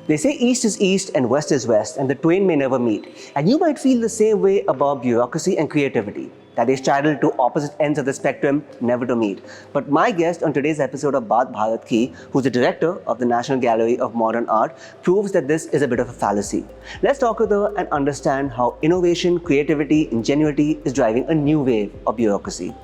They say East is East and West is West, and the twain may never meet. And you might feel the same way about bureaucracy and creativity, that they straddle to opposite ends of the spectrum, never to meet. But my guest on today's episode of Baat Bharat Ki, who's the director of the National Gallery of Modern Art, proves that this is a bit of a fallacy. Let's talk with her and understand how innovation, creativity, ingenuity is driving a new wave of bureaucracy.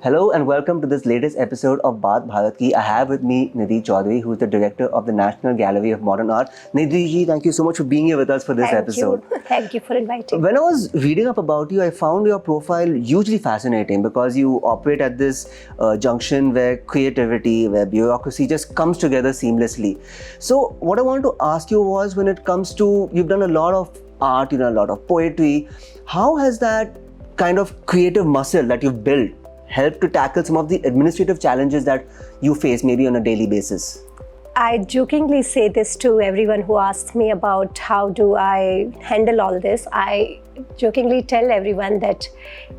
Hello and welcome to this latest episode of Baat Bharat Ki. I have with me Nidhi Choudhari, who is the director of the National Gallery of Modern Art. Nidhi ji, thank you so much for being here with us for this episode. Thank you for inviting. When I was reading up about you, I found your profile hugely fascinating because you operate at this junction where creativity, where bureaucracy just comes together seamlessly. So what I wanted to ask you was, when it comes to, you've done a lot of art, a lot of poetry, how has that kind of creative muscle that you've built help to tackle some of the administrative challenges that you face maybe on a daily basis? I jokingly say this to everyone who asks me about how do I handle all this. I jokingly tell everyone that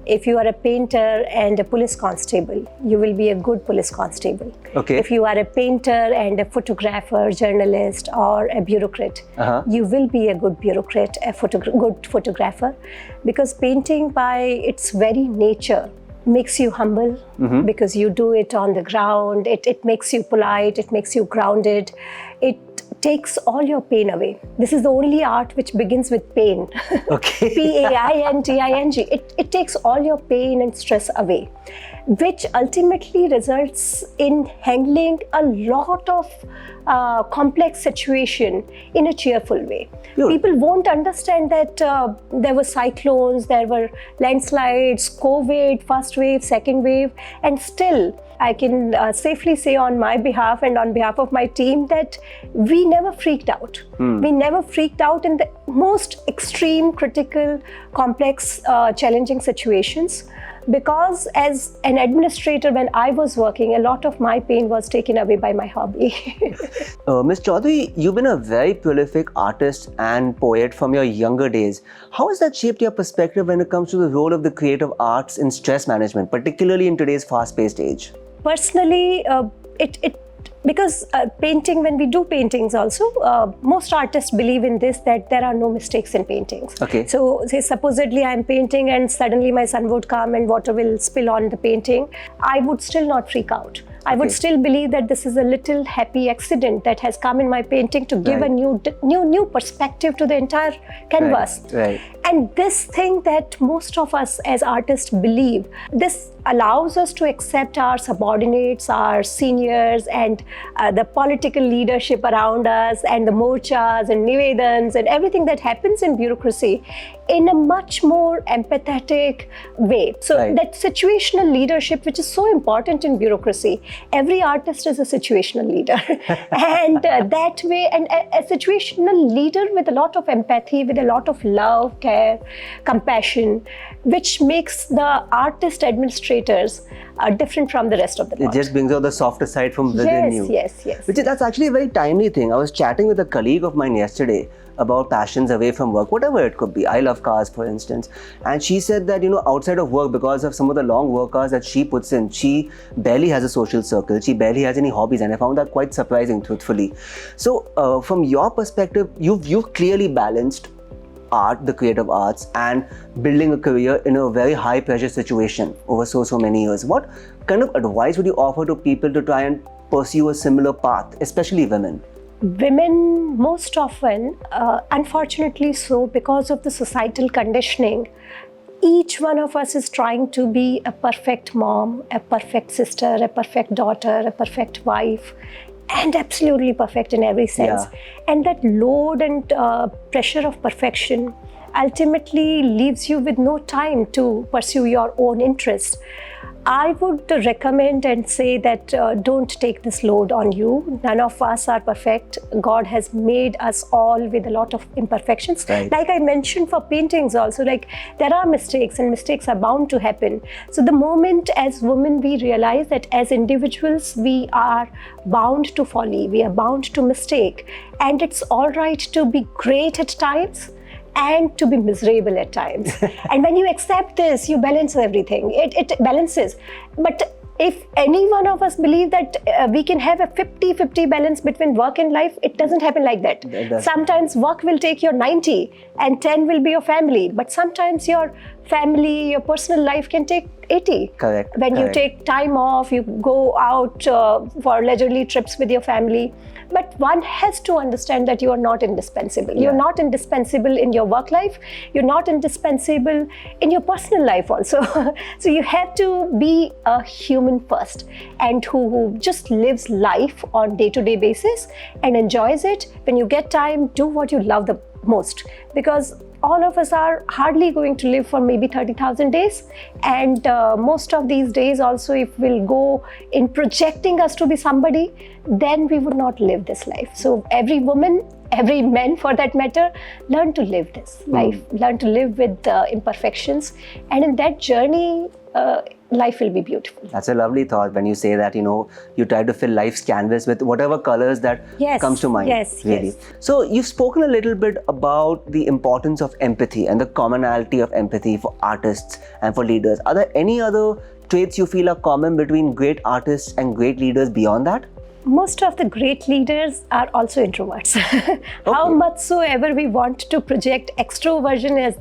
if you are a painter and a police constable, you will be a good police constable. Okay. If you are a painter and a photographer, journalist, or a bureaucrat, you will be a good bureaucrat, good photographer, because painting by its very nature makes you humble, because you do it on the ground. It makes you polite, it makes you grounded. It takes all your pain away. This is the only art which begins with pain. Okay. Painting. It takes all your pain and stress away, which ultimately results in handling a lot of complex situation in a cheerful way. Sure. People won't understand that there were cyclones, there were landslides, COVID, first wave, second wave, and still I can safely say on my behalf and on behalf of my team that we never freaked out. We never freaked out in the most extreme, critical, complex, challenging situations. Because as an administrator, when I was working, a lot of my pain was taken away by my hobby. Ms. Choudhary, you've been a very prolific artist and poet from your younger days. How has that shaped your perspective when it comes to the role of the creative arts in stress management, particularly in today's fast-paced age? Personally, because painting, when we do paintings also, most artists believe in this, that there are no mistakes in paintings. Okay. So say supposedly I'm painting and suddenly my son would come and water will spill on the painting, I would still not freak out. I would still believe that this is a little happy accident that has come in my painting to give a new perspective to the entire canvas. Right. And this thing that most of us as artists believe, this allows us to accept our subordinates, our seniors, and the political leadership around us, and the morchas and nivedans and everything that happens in bureaucracy in a much more empathetic way. So that situational leadership, which is so important in bureaucracy, every artist is a situational leader. And that way, and a situational leader with a lot of empathy, with a lot of love, care, compassion, which makes the artist administrators different from the rest of the world. It just brings out the softer side from within you. Yes. That's actually a very timely thing. I was chatting with a colleague of mine yesterday about passions away from work, whatever it could be. I love cars, for instance. And she said that, outside of work, because of some of the long work hours that she puts in, she barely has a social circle. She barely has any hobbies. And I found that quite surprising, truthfully. So from your perspective, you've clearly balanced art, the creative arts, and building a career in a very high pressure situation over so many years. What kind of advice would you offer to people to try and pursue a similar path, especially women? Women, most often, unfortunately so, because of the societal conditioning, each one of us is trying to be a perfect mom, a perfect sister, a perfect daughter, a perfect wife, and absolutely perfect in every sense. And that load and pressure of perfection ultimately leaves you with no time to pursue your own interests. I would recommend and say that don't take this load on you. None of us are perfect. God has made us all with a lot of imperfections. Right. Like I mentioned for paintings also, like there are mistakes and mistakes are bound to happen. So the moment as women we realize that as individuals we are bound to folly, we are bound to mistake, and it's all right to be great at times and to be miserable at times. And when you accept this, you balance everything. It balances. But if any one of us believe that we can have a 50-50 balance between work and life, it doesn't happen like that. Sometimes work will take your 90 and 10 will be your family. But sometimes your family, your personal life can take 80. Correct. When you take time off, you go out for leisurely trips with your family. But one has to understand that you are not indispensable. You're not indispensable in your work life. You're not indispensable in your personal life also. So you have to be a human first, and who just lives life on day-to-day basis and enjoys it. When you get time, do what you love the most, because all of us are hardly going to live for maybe 30,000 days, and most of these days also, if we'll go in projecting us to be somebody, then we would not live this life. So every woman, every man for that matter, learn to live this life, learn to live with imperfections, and in that journey, life will be beautiful. That's a lovely thought when you say that, you try to fill life's canvas with whatever colors that comes to mind. Yes, really. yes. So you've spoken a little bit about the importance of empathy and the commonality of empathy for artists and for leaders. Are there any other traits you feel are common between great artists and great leaders beyond that? Most of the great leaders are also introverts. How much so ever we want to project extroversion as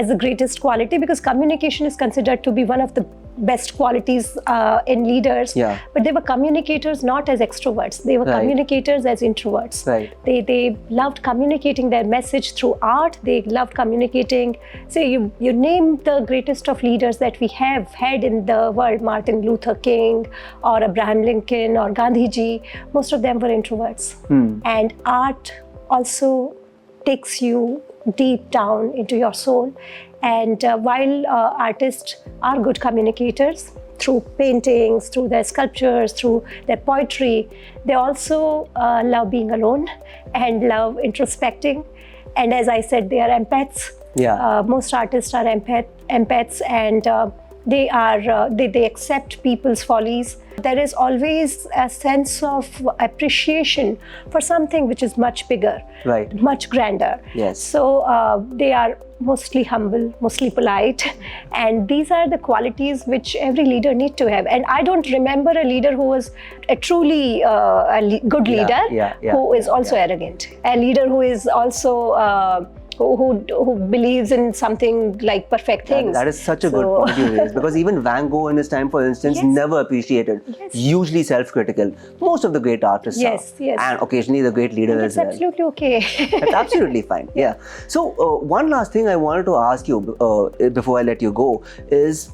the greatest quality, because communication is considered to be one of the best qualities in leaders. But they were communicators not as extroverts. They were communicators as introverts. They loved communicating their message through art. They loved communicating. So you name the greatest of leaders that we have had in the world, Martin Luther King or Abraham Lincoln or Gandhiji, most of them were introverts. And art also takes you deep down into your soul. And while artists are good communicators through paintings, through their sculptures, through their poetry, they also love being alone and love introspecting. And as I said, they are empaths. Most artists are empaths, and they accept people's follies. There is always a sense of appreciation for something which is much bigger, much grander. So they are mostly humble, mostly polite, and these are the qualities which every leader needs to have. And I don't remember a leader who was a truly good leader who is also arrogant. A leader who is also who believes in something like perfect things. That is such a good point you raised, because even Van Gogh in his time, for instance, never appreciated, usually self-critical. Most of the great artists are. And occasionally the great leader as well. That's absolutely okay. That's absolutely fine. So one last thing I wanted to ask you before I let you go is,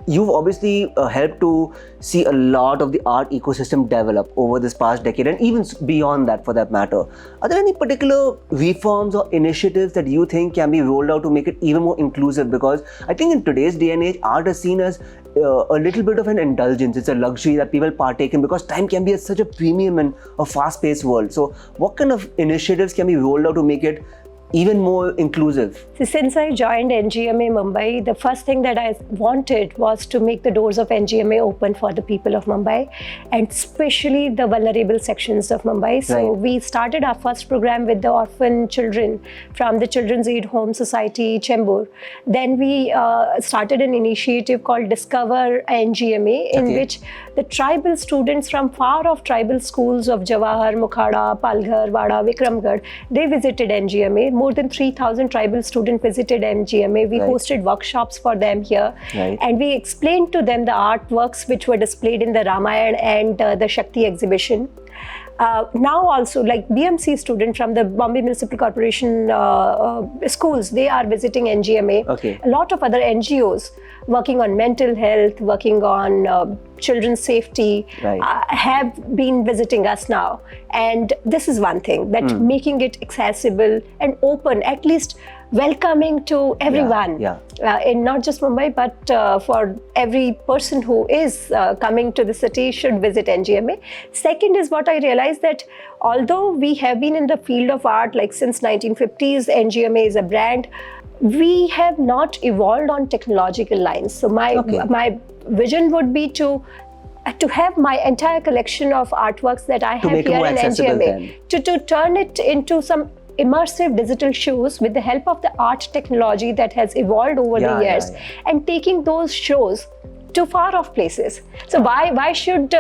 you've obviously helped to see a lot of the art ecosystem develop over this past decade, and even beyond that for that matter. Are there any particular reforms or initiatives that you think can be rolled out to make it even more inclusive? Because I think in today's day and age, art is seen as a little bit of an indulgence. It's a luxury that people partake in because time can be at such a premium in a fast-paced world. So what kind of initiatives can be rolled out to make it even more inclusive? Since I joined NGMA Mumbai, the first thing that I wanted was to make the doors of NGMA open for the people of Mumbai, and especially the vulnerable sections of Mumbai. So we started our first program with the orphan children from the Children's Aid Home Society, Chembur. Then we started an initiative called Discover NGMA, in which the tribal students from far off tribal schools of Jawahar, Mukhada, Palghar, Wada, Vikramgarh, they visited NGMA. More than 3,000 tribal students visited MGMA. We hosted workshops for them here. And we explained to them the artworks which were displayed in the Ramayana and the Shakti exhibition. Now also, like BMC students from the Bombay Municipal Corporation schools, they are visiting NGMA. A lot of other NGOs working on mental health, working on children's safety, have been visiting us now. And this is one thing, that making it accessible and open, at least welcoming to everyone, in not just Mumbai, but for every person who is coming to the city should visit NGMA. Second is what I realized, that although we have been in the field of art like since 1950s, NGMA is a brand, we have not evolved on technological lines. So my vision would be to have my entire collection of artworks that I have here in NGMA, to turn it into some immersive digital shows with the help of the art technology that has evolved over the years, and taking those shows to far off places. So why should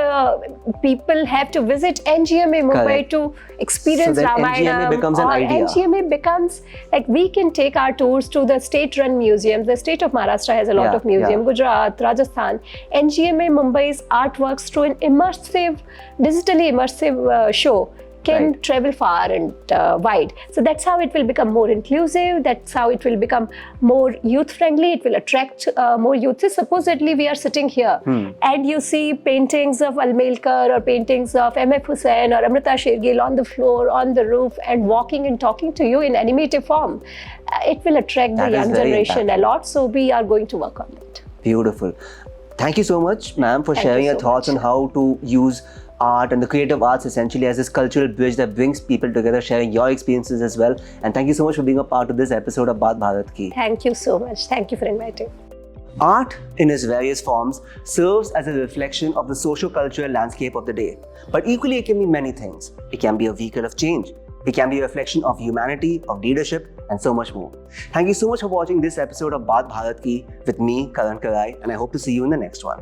people have to visit NGMA Mumbai to experience so Ramayana? NGMA becomes an idea. NGMA becomes like we can take our tours to the state-run museums. The state of Maharashtra has a lot of museums. Gujarat, Rajasthan. NGMA Mumbai's artworks through an immersive, digitally immersive show can travel far and wide. So that's how it will become more inclusive. That's how it will become more youth-friendly. It will attract more youth. So supposedly we are sitting here and you see paintings of Almelkar or paintings of M.F. Hussain or Amrita Shergill on the floor, on the roof, and walking and talking to you in animative form. It will attract the young generation a lot. So we are going to work on that. Beautiful. Thank you so much, ma'am, for sharing your thoughts on how to use art and the creative arts essentially as this cultural bridge that brings people together, sharing your experiences as well. And thank you so much for being a part of this episode of Baat Bharat Ki. Thank you so much. Thank you for inviting. Art, in its various forms, serves as a reflection of the socio-cultural landscape of the day. But equally, it can mean many things. It can be a vehicle of change. It can be a reflection of humanity, of leadership, and so much more. Thank you so much for watching this episode of Baat Bharat Ki with me, Karan Karai, and I hope to see you in the next one.